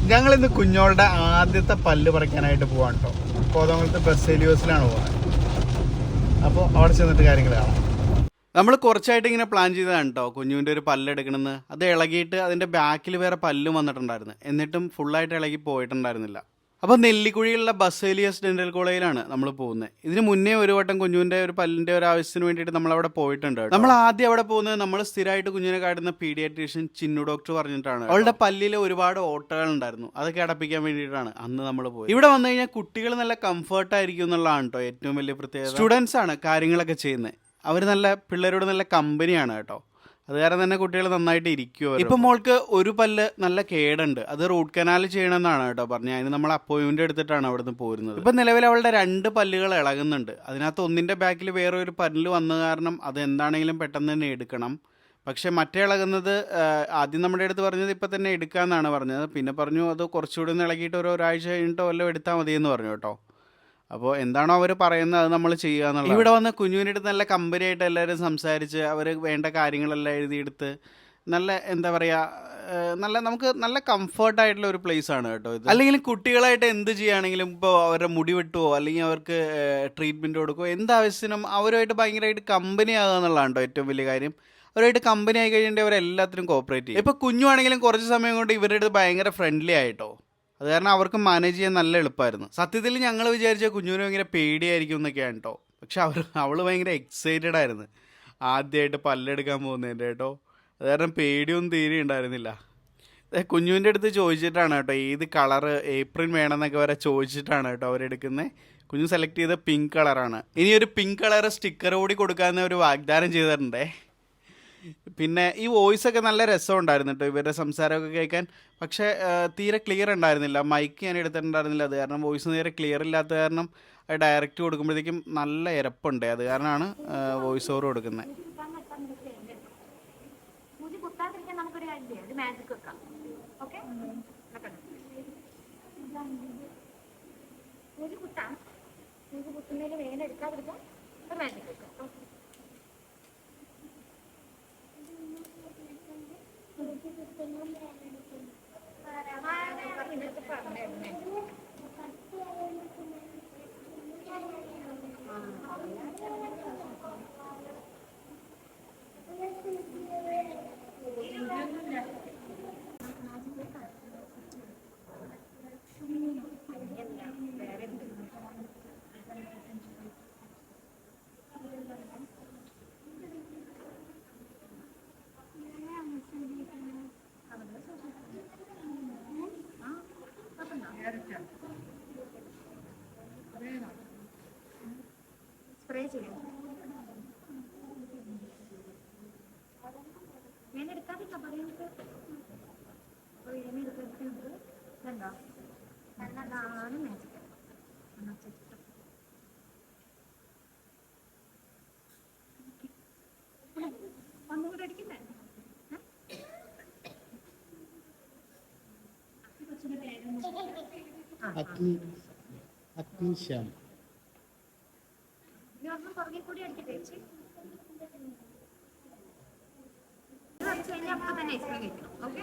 ഞങ്ങളിന്ന് കുഞ്ഞോളുടെ ആദ്യത്തെ പല്ല് പറിക്കാനായിട്ട് പോവാണ് കേട്ടോ. കോതമംഗലത്തെ ബസേലിയോസിലാണ് പോകുന്നത്. അപ്പോൾ അവിടെ ചെന്നിട്ട് കാര്യങ്ങൾ കാണാം. നമ്മൾ കുറച്ചായിട്ട് ഇങ്ങനെ പ്ലാൻ ചെയ്തതാണ് കേട്ടോ കുഞ്ഞുവിൻ്റെ ഒരു പല്ലെടുക്കണമെന്ന്. അത് ഇളകിയിട്ട് അതിൻ്റെ ബാക്കിൽ വേറെ പല്ലും വന്നിട്ടുണ്ടായിരുന്നു. എന്നിട്ടും ഫുള്ളായിട്ട് ഇളകി പോയിട്ടുണ്ടായിരുന്നില്ല. അപ്പോൾ നെല്ലിക്കുഴിയിലുള്ള ബസേലിയസ് ഡെന്റൽ കോളേജിലാണ് നമ്മൾ പോകുന്നത്. ഇതിന് മുന്നേ ഒരു വട്ടം കുഞ്ഞുവിൻ്റെ ഒരു പല്ലിൻ്റെ ഒരു ആവശ്യത്തിന് വേണ്ടിയിട്ട് നമ്മളവിടെ പോയിട്ടുണ്ട്. നമ്മൾ ആദ്യം അവിടെ പോകുന്നത് നമ്മൾ സ്ഥിരമായിട്ട് കുഞ്ഞിനെ കാട്ടുന്ന പീഡിയാട്രീഷ്യൻ ചിന്നു ഡോക്ടർ പറഞ്ഞിട്ടാണ്. അവളുടെ പല്ലിൽ ഒരുപാട് ഓട്ടകൾ ഉണ്ടായിരുന്നു, അതൊക്കെ അടപ്പിക്കാൻ വേണ്ടിയിട്ടാണ് അന്ന് നമ്മൾ പോയി. ഇവിടെ വന്നു കഴിഞ്ഞാൽ കുട്ടികൾ നല്ല കംഫർട്ടായിരിക്കും എന്നുള്ളതാണ് കേട്ടോ ഏറ്റവും വലിയ പ്രത്യേകത. സ്റ്റുഡൻസ് ആണ് കാര്യങ്ങളൊക്കെ ചെയ്യുന്നത്. അവർ നല്ല പിള്ളേരോട് നല്ല കമ്പനിയാണ് കേട്ടോ. അത് കാരണം തന്നെ കുട്ടികൾ നന്നായിട്ട് ഇരിക്കുമോ. ഇപ്പം മോൾക്ക് ഒരു പല്ല് നല്ല കേടുണ്ട്, അത് റൂട്ട് കനാൽ ചെയ്യണമെന്നാണ് കേട്ടോ പറഞ്ഞത്. അതിന് നമ്മൾ അപ്പോയിൻമെന്റ് എടുത്തിട്ടാണ് അവിടുന്ന് പോരുന്നത്. ഇപ്പം നിലവിൽ അവളുടെ 2 പല്ലുകൾ ഇളകുന്നുണ്ട്. അതിനകത്ത് ഒന്നിൻ്റെ ബാക്കിൽ വേറെ ഒരു പല്ല് വന്ന കാരണം അത് എന്താണെങ്കിലും പെട്ടെന്ന് തന്നെ എടുക്കണം. പക്ഷെ മറ്റേ ഇളകുന്നത് ആദ്യം നമ്മുടെ അടുത്ത് പറഞ്ഞത് ഇപ്പം തന്നെ എടുക്കാമെന്നാണ് പറഞ്ഞത്. പിന്നെ പറഞ്ഞു അത് കുറച്ചുകൂടി ഒന്ന് ഇളകിയിട്ട് ഒരാഴ്ച കഴിഞ്ഞിട്ടോ വല്ലതും എടുത്താൽ മതിയെന്ന് പറഞ്ഞു കേട്ടോ. അപ്പോൾ എന്താണോ അവർ പറയുന്നത് അത് നമ്മൾ ചെയ്യുക എന്നുള്ളത്. ഇവിടെ വന്ന് കുഞ്ഞുവിൻ്റെ അടുത്ത് നല്ല കമ്പനിയായിട്ട് എല്ലാവരും സംസാരിച്ച് അവർ വേണ്ട കാര്യങ്ങളെല്ലാം എഴുതിയെടുത്ത് നല്ല എന്താ പറയുക നമുക്ക് നല്ല കംഫർട്ടായിട്ടുള്ള ഒരു പ്ലേസ് ആണ് കേട്ടോ ഇത്. അല്ലെങ്കിൽ കുട്ടികളായിട്ട് എന്ത് ചെയ്യുകയാണെങ്കിലും ഇപ്പോൾ അവരുടെ മുടി വെട്ടുവോ അല്ലെങ്കിൽ അവർക്ക് ട്രീറ്റ്മെൻറ്റ് കൊടുക്കുമോ എന്താവശ്യത്തിനും അവരുമായിട്ട് ഭയങ്കരമായിട്ട് കമ്പനി ആകുക എന്നുള്ളതാണ് കേട്ടോ ഏറ്റവും വലിയ കാര്യം. അവരായിട്ട് കമ്പനി ആയി കഴിഞ്ഞിട്ട് അവരെല്ലാത്തിനും കോപ്പറേറ്റ് ചെയ്യും. ഇപ്പോൾ കുഞ്ഞുവാണെങ്കിലും കുറച്ച് സമയം കൊണ്ട് ഇവരുടെ അടുത്ത് ഭയങ്കര ഫ്രണ്ട്ലി ആയിട്ടോ. അത് കാരണം അവർക്ക് മാനേജ് ചെയ്യാൻ നല്ല എളുപ്പമായിരുന്നു. സത്യത്തിൽ ഞങ്ങൾ വിചാരിച്ച കുഞ്ഞുവിന് ഭയങ്കര പേടിയായിരിക്കും എന്നൊക്കെയാണ് കേട്ടോ. പക്ഷെ അവൾ ഭയങ്കര എക്സൈറ്റഡ് ആയിരുന്നു ആദ്യമായിട്ട് പല്ലെടുക്കാൻ പോകുന്നതിൻ്റെ കേട്ടോ. അത് കാരണം പേടിയൊന്നും തീരെ ഉണ്ടായിരുന്നില്ല. കുഞ്ഞുവിൻ്റെ അടുത്ത് ചോദിച്ചിട്ടാണ് കേട്ടോ ഏത് കളറ് ഏപ്രിൽ വേണമെന്നൊക്കെ വരെ ചോദിച്ചിട്ടാണ് കേട്ടോ അവരെടുക്കുന്നത്. കുഞ്ഞു സെലക്ട് ചെയ്ത പിങ്ക് കളറാണ്. ഇനി ഒരു പിങ്ക് കളർ സ്റ്റിക്കർ കൂടി കൊടുക്കാമെന്ന് ഒരു വാഗ്ദാനം ചെയ്തിട്ടുണ്ടേ. പിന്നെ ഈ വോയിസൊക്കെ നല്ല രസമുണ്ടായിരുന്നു കേട്ടോ ഇവരുടെ സംസാരമൊക്കെ കേൾക്കാൻ. പക്ഷേ തീരെ ക്ലിയർ ഉണ്ടായിരുന്നില്ല. മൈക്ക് ഞാൻ എടുത്തിട്ടുണ്ടായിരുന്നില്ല. അത് കാരണം വോയിസ് നേരെ ക്ലിയർ ഇല്ലാത്ത കാരണം ഡയറക്റ്റ് കൊടുക്കുമ്പോഴത്തേക്കും നല്ല ഇരപ്പുണ്ട്. അത് കാരണമാണ് വോയിസ് ഓവർ കൊടുക്കുന്നത്. സ്പ്രേ ചെയ്യും. ഞാൻ എടുക്കാതില്ല പറയുന്നത് ഇതുണ്ടോ നല്ലതാണ് മാജിക്. ഒന്നുകൂടെ അടിക്കണ്ടേ? അഗ്നിശ്യാം പുറകെ കൂടി അടിക്കട്ടെ ചേച്ചി. അടിച്ചു കഴിഞ്ഞാൽ അപ്പൊ തന്നെ ഐസ്ക്രീം കഴിക്കണം. ഓക്കെ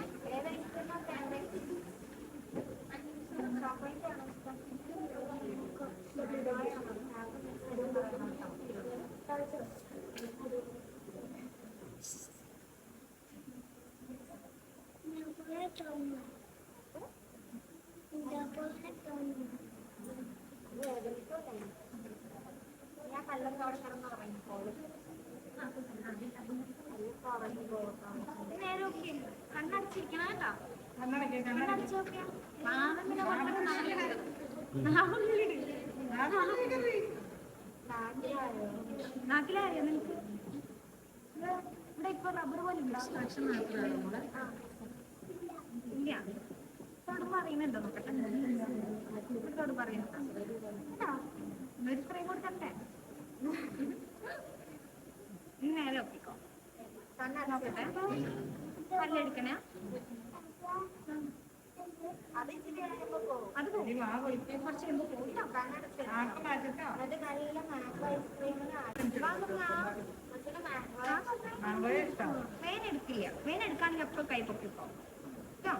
ഞാൻ കല്ലൊക്കെ അവിടെ കിടന്ന് ഉറങ്ങിക്കോളും. നേരെ ഓക്കെ കണ്ണടച്ചിരിക്കണം കേട്ടോ. കണ്ണടച്ച് നോക്കിയാ നാട്ടിലായോ നിനക്ക്? ഇവിടെ ഇപ്പൊ റബ്ബർ പോലെ ഇല്ല. തൊടുമ്പോ അറിയുന്നുണ്ടോ നോക്കട്ടെ. തൊടുമ്പോ അറിയുന്നുണ്ടോ? ഒരു സ്പ്രേ കൊടുക്കട്ടെ. നേരെ ഒപ്പിക്കോ. നോക്കട്ടെ പല്ലെടുക്കണേ. അത് കുറച്ച് വേനെടുക്കില്ല. വേനെടുക്കാണെങ്കിൽ എപ്പോഴും കൈ പൊക്കിക്കോ കേട്ടോ.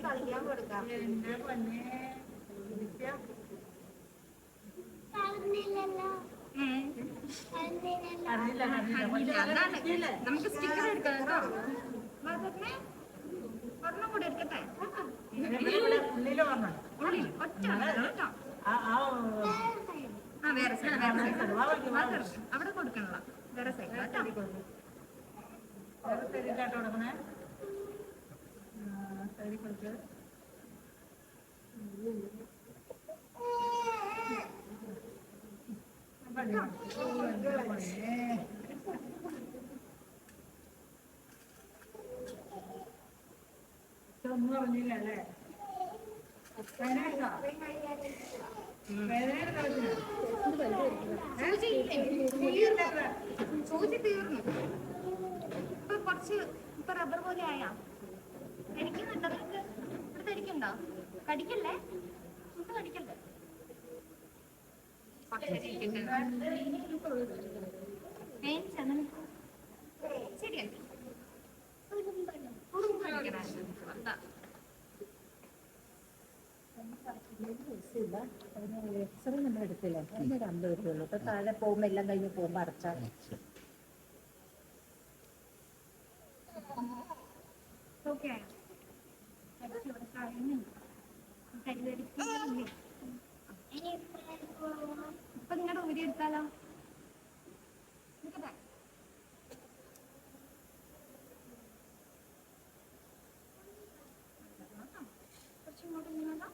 കളിക്കാൻ കൊടുക്കാം. നമുക്ക് സ്റ്റിക്കർ എടുക്കാം കേട്ടോ. ഒരെണ്ണം കൂടെ എടുക്കട്ടെ. ഒറ്റ കേട്ടോ. ആ വേറെ സൈഡ് അവിടെ കൊടുക്കണല്ലോ. വേറെ സൈഡ് കേട്ടോ. ഒന്നും പറഞ്ഞില്ലല്ലേ? സൂചി തീർന്നു. ഇപ്പൊ കുറച്ച് ഇപ്പൊ റബ്ബർ പോലെ ആയാ ധരിക്കുന്നുണ്ടോ? നിനക്ക് ഇവിടെ ധരിക്കണ്ടോ? കടിക്കല്ലേ, ഫുഡ് കടിക്കല്ലേ? ശരിയല്ലേ? എക്സ്റേ നമ്മൾ എടുത്തില്ല. അതിനൊരു 50 രൂപയുള്ളൂ. ഇപ്പൊ താഴെ പോകുമ്പോ എല്ലാം കഴിഞ്ഞ് പോകുമ്പോ അടച്ചാൽ ഓക്കെ. ഇപ്പൊ നിങ്ങളുടെ ഊരി എടുത്താലോ? കുറച്ചിങ്ങോട്ട് നിന്നാലോ?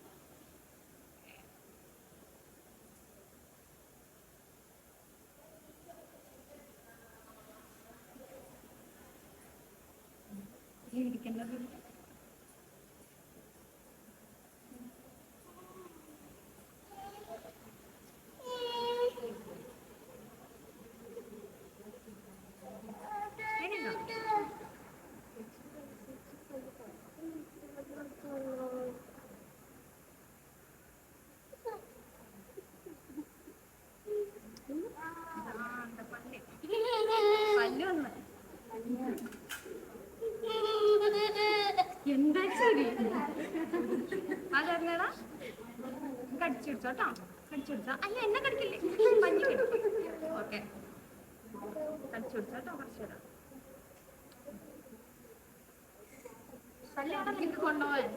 ഇരിക്കുന്നത് എന്താ ശരി അതെന്നാടാ കടിച്ചു പിടിച്ചോട്ടോ. കടിച്ചു പിടിച്ചോ. അല്ല എന്നെ കടിക്കില്ലേ, പഞ്ഞി കിട്ടും. ഓക്കെ കടിച്ചു പിടിച്ചോട്ടോ. കുറച്ചുകൂടെ കല്യാണം എനിക്ക് കൊണ്ടുപോവാൻ.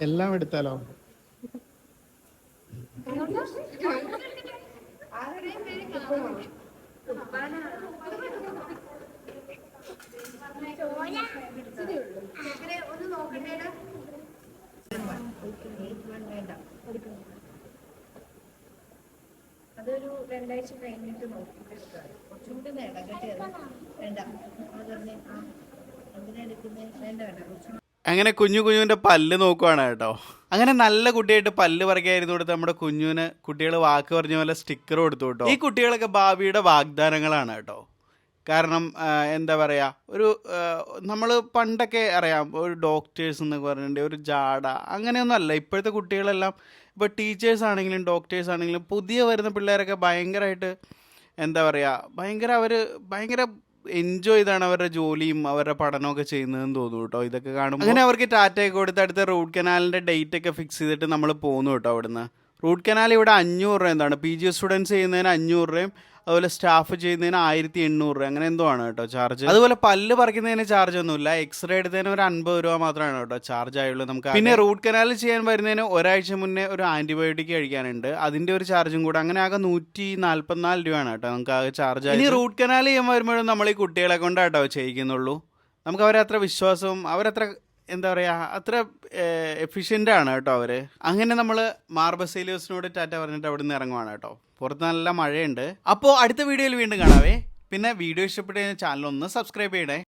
എല്ലാം എടുത്താലോ? ഒന്ന് നോക്കട്ടെ. അതൊരു 2 ആഴ്ച കഴിഞ്ഞിട്ട് നോക്കിയിട്ട് കുറച്ചുകൂടി നേടാം. കേട്ടത് വേണ്ട. അതന്നെ എന്തിനാ എടുക്കുന്നത്? വേണ്ട വേണ്ട കുറച്ചുകൂടി. അങ്ങനെ കുഞ്ഞുവിൻ്റെ പല്ല് നോക്കുവാണ് കേട്ടോ. അങ്ങനെ നല്ല കുട്ടിയായിട്ട് പല്ല് പറിക്കായിരുന്നു കൊടുത്ത് നമ്മുടെ കുഞ്ഞുവിന് കുട്ടികൾ വാക്ക് പറഞ്ഞ പോലെ സ്റ്റിക്കർ കൊടുത്തു കേട്ടോ. ഈ കുട്ടികളൊക്കെ ഭാവിയുടെ വാഗ്ദാനങ്ങളാണ് കേട്ടോ. കാരണം എന്താ പറയുക, ഒരു നമ്മൾ പണ്ടൊക്കെ അറിയാം, ഒരു ഡോക്ടേഴ്സ് എന്നൊക്കെ പറഞ്ഞിട്ടുണ്ട്, ഒരു ജാട അങ്ങനെയൊന്നും അല്ല ഇപ്പോഴത്തെ കുട്ടികളെല്ലാം. ഇപ്പോൾ ടീച്ചേഴ്സ് ആണെങ്കിലും ഡോക്ടേഴ്സ് ആണെങ്കിലും പുതിയ വരുന്ന പിള്ളേരൊക്കെ ഭയങ്കരമായിട്ട് എന്താ പറയുക, ഭയങ്കര എൻജോയ് ചെയ്താണ് അവരുടെ ജോലിയും അവരുടെ പഠനമൊക്കെ ചെയ്യുന്നതെന്ന് തോന്നുന്നു കേട്ടോ ഇതൊക്കെ കാണുമ്പോൾ. അങ്ങനെ അവർക്ക് ടാറ്റയൊക്കെ കൊടുത്ത് അടുത്ത റൂട്ട് കനാലിൻ്റെ ഡേറ്റ് ഒക്കെ ഫിക്സ് ചെയ്തിട്ട് നമ്മൾ പോകുന്നു കേട്ടോ അവിടുന്ന്. റൂട്ട് കനാൽ ഇവിടെ 500 രൂപ എന്താണ്, PG സ്റ്റുഡൻസ് ചെയ്യുന്നതിന് 500 രൂപയും അതുപോലെ സ്റ്റാഫ് ചെയ്യുന്നതിന് 1800 രൂപ അങ്ങനെ എന്തോ ആണ് കേട്ടോ ചാർജ്. അതുപോലെ പല്ല് പറിക്കുന്നതിന് ചാർജ് ഒന്നുമില്ല. എക്സ്റേ എടുത്തതിന് ഒരു 50 രൂപ മാത്രമാണ് കേട്ടോ ചാർജ് ആയുള്ളൂ നമുക്ക്. പിന്നെ റൂട്ട് കനാൽ ചെയ്യാൻ വരുന്നതിന് ഒരാഴ്ച മുന്നേ ഒരു ആന്റിബയോട്ടിക് കഴിക്കാനുണ്ട്, അതിന്റെ ഒരു ചാർജും കൂടെ. അങ്ങനെ ആകെ 144 രൂപയാണ് കേട്ടോ നമുക്ക് ആകെ ചാർജ്. ഇനി റൂട്ട് കനാൽ ചെയ്യാൻ വരുമ്പോഴും നമ്മൾ ഈ കുട്ടികളെ കൊണ്ടാട്ടോ ചെയ്യിക്കുന്നുള്ളൂ. നമുക്ക് അവരെ അത്ര വിശ്വാസവും അവരത്ര എന്താ പറയുക അത്ര എഫിഷ്യൻ്റ് ആണ് കേട്ടോ അവർ. അങ്ങനെ നമ്മൾ മാർ ബസേലിയോസിനോട് ടാറ്റ പറഞ്ഞിട്ട് അവിടെ നിന്ന് ഇറങ്ങുവാണ് കേട്ടോ. പുറത്ത് നല്ല മഴയുണ്ട്. അപ്പോൾ അടുത്ത വീഡിയോയിൽ വീണ്ടും കാണാവേ. പിന്നെ വീഡിയോ ഇഷ്ടപ്പെട്ട് കഴിഞ്ഞാൽ ചാനൽ ഒന്ന് സബ്സ്ക്രൈബ് ചെയ്യണേ.